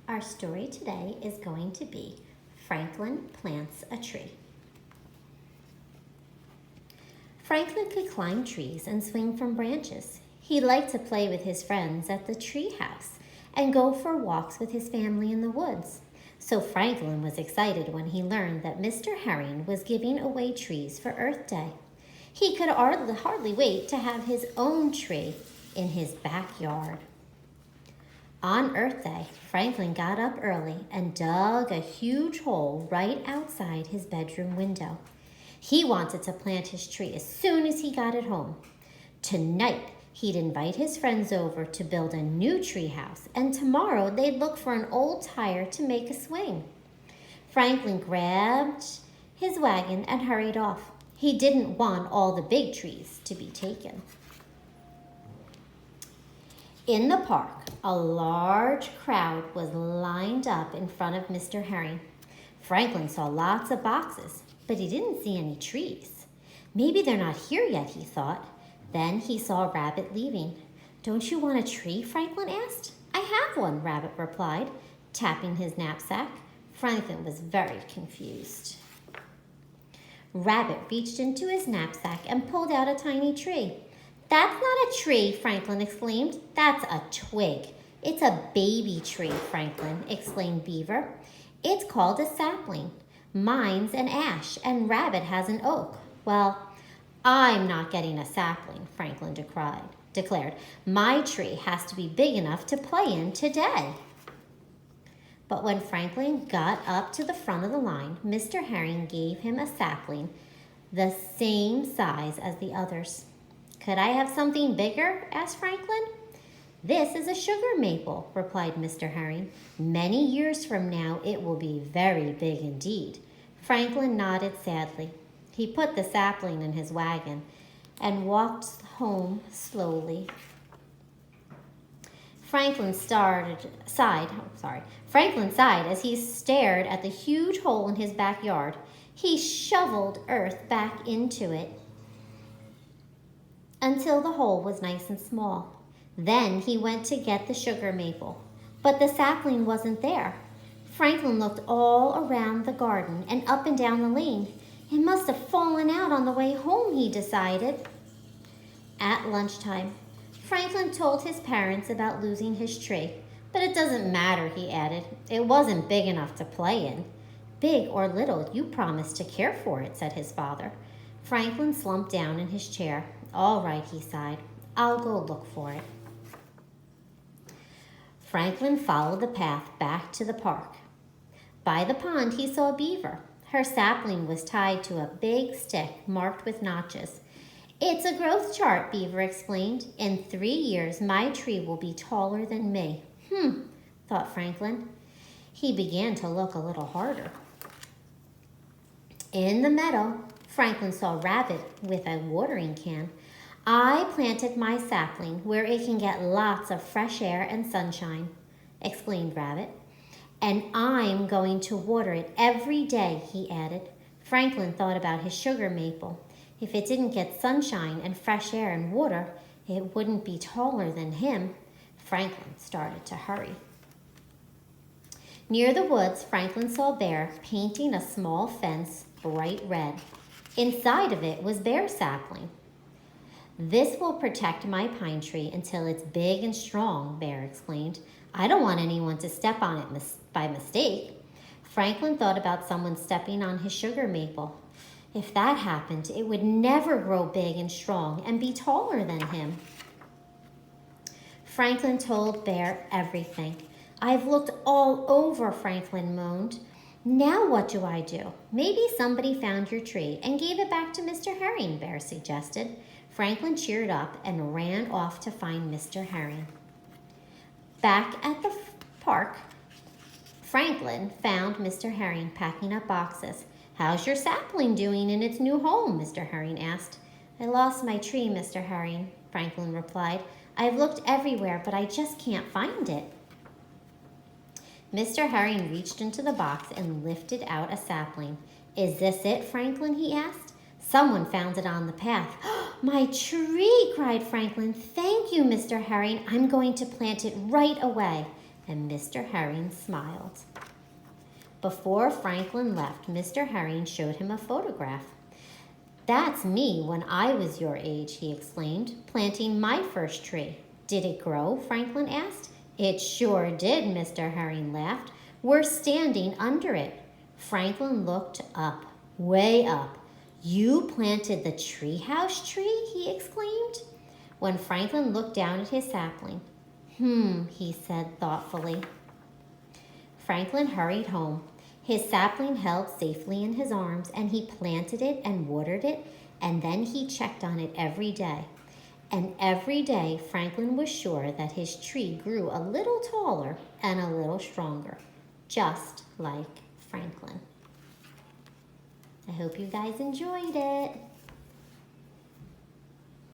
Our story today is going to be Franklin Plants a Tree. Franklin could climb trees and swing from branches. He liked to play with his friends at the tree house and go for walks with his family in the woods. So Franklin was excited when he learned that Mr. Herring was giving away trees for Earth Day. He could hardly wait to have his own tree in his backyard. On Earth Day, Franklin got up early and dug a huge hole right outside his bedroom window. He wanted to plant his tree as soon as he got it home. Tonight, he'd invite his friends over to build a new tree house, and tomorrow they'd look for an old tire to make a swing. Franklin grabbed his wagon and hurried off. He didn't want all the big trees to be taken. In the park, a large crowd was lined up in front of Mr. Herring. Franklin saw lots of boxes, but he didn't see any trees. Maybe they're not here yet, he thought. Then he saw Rabbit leaving. "Don't you want a tree?" Franklin asked. "I have one," Rabbit replied, tapping his knapsack. Franklin was very confused. Rabbit reached into his knapsack and pulled out a tiny tree. "That's not a tree," Franklin exclaimed. "That's a twig." "It's a baby tree, Franklin," explained Beaver. "It's called a sapling. Mine's an ash, and Rabbit has an oak." "Well, I'm not getting a sapling," Franklin declared. "My tree has to be big enough to play in today." But when Franklin got up to the front of the line, Mr. Herring gave him a sapling the same size as the others. "Could I have something bigger?" asked Franklin. "This is a sugar maple," replied Mr. Herring. "Many years from now, it will be very big indeed." Franklin nodded sadly. He put the sapling in his wagon and walked home slowly. Franklin sighed as he stared at the huge hole in his backyard. He shoveled earth back into it until the hole was nice and small. Then he went to get the sugar maple, but the sapling wasn't there. Franklin looked all around the garden and up and down the lane. It must have fallen out on the way home, he decided. At lunchtime, Franklin told his parents about losing his tree. "But it doesn't matter," he added. "It wasn't big enough to play in." "Big or little, you promised to care for it," said his father. Franklin slumped down in his chair. "All right," he sighed. "I'll go look for it." Franklin followed the path back to the park. By the pond, he saw Beaver. Her sapling was tied to a big stick marked with notches. "It's a growth chart," Beaver explained. "In 3 years, my tree will be taller than me." Thought Franklin. He began to look a little harder. In the meadow, Franklin saw Rabbit with a watering can. "I planted my sapling where it can get lots of fresh air and sunshine," explained Rabbit. "And I'm going to water it every day," he added. Franklin thought about his sugar maple. If it didn't get sunshine and fresh air and water, it wouldn't be taller than him. Franklin started to hurry. Near the woods, Franklin saw Bear painting a small fence bright red. Inside of it was Bear's sapling. "This will protect my pine tree until it's big and strong," Bear explained. "I don't want anyone to step on it by mistake." Franklin thought about someone stepping on his sugar maple. If that happened, it would never grow big and strong and be taller than him. Franklin told Bear everything. "I've looked all over," Franklin moaned. "Now what do I do?" "Maybe somebody found your tree and gave it back to Mr. Herring," Bear suggested. Franklin cheered up and ran off to find Mr. Herring. Back at the park, Franklin found Mr. Herring packing up boxes. "How's your sapling doing in its new home?" Mr. Herring asked. "I lost my tree, Mr. Herring," Franklin replied. "I've looked everywhere, but I just can't find it." Mr. Herring reached into the box and lifted out a sapling. "Is this it, Franklin?" he asked. "Someone found it on the path." "My tree!" cried Franklin. "Thank you, Mr. Herring. I'm going to plant it right away." and Mr. Herring smiled. Before Franklin left, Mr. Herring showed him a photograph. "That's me when I was your age," he exclaimed, "planting my first tree." "Did it grow?" Franklin asked. "It sure did," Mr. Herring laughed. "We're standing under it." Franklin looked up, way up. "You planted the treehouse tree?" he exclaimed. When Franklin looked down at his sapling, he said thoughtfully. Franklin hurried home. His sapling held safely in his arms, and he planted it and watered it, and then he checked on it every day. And every day Franklin was sure that his tree grew a little taller and a little stronger, just like Franklin. I hope you guys enjoyed it.